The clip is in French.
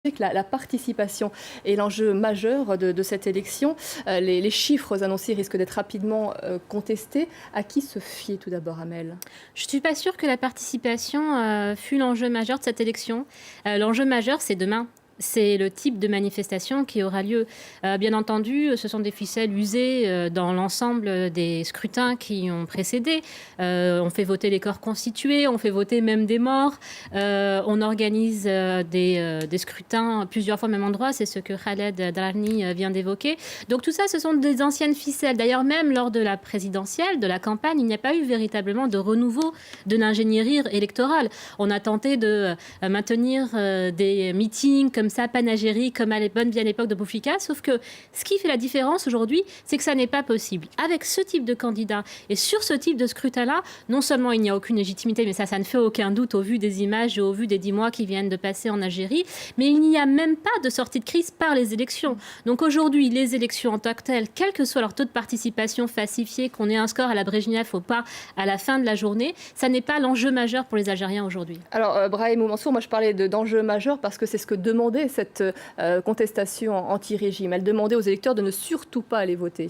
Que la participation est l'enjeu majeur de cette élection. Les chiffres annoncés risquent d'être rapidement contestés. À qui se fier tout d'abord, Amel? Je ne suis pas sûre que la participation fut l'enjeu majeur de cette élection. L'enjeu majeur, c'est demain. C'est le type de manifestation qui aura lieu. Bien entendu, ce sont des ficelles usées dans l'ensemble des scrutins qui ont précédé. On fait voter les corps constitués, on fait voter même des morts. On organise des scrutins plusieurs fois au même endroit. C'est ce que Khaled Drarni vient d'évoquer. Donc tout ça, ce sont des anciennes ficelles. D'ailleurs, même lors de la présidentielle, de la campagne, il n'y a pas eu véritablement de renouveau de l'ingénierie électorale. On a tenté de maintenir des meetings comme ça, panagérie, comme à l'époque de Boufika, sauf que ce qui fait la différence aujourd'hui, c'est que ça n'est pas possible. Avec ce type de candidat et sur ce type de scrutin-là, non seulement il n'y a aucune légitimité, mais ça ne fait aucun doute au vu des images et au vu des 10 mois qui viennent de passer en Algérie, mais il n'y a même pas de sortie de crise par les élections. Donc aujourd'hui, les élections en tant que telles, quel que soit leur taux de participation falsifié, qu'on ait un score à la Brejnev ou pas à la fin de la journée, ça n'est pas l'enjeu majeur pour les Algériens aujourd'hui. Alors, Brahim Mansour, moi je parlais d'enjeu majeur parce que c'est ce que demandait cette contestation anti-régime. Elle demandait aux électeurs de ne surtout pas aller voter.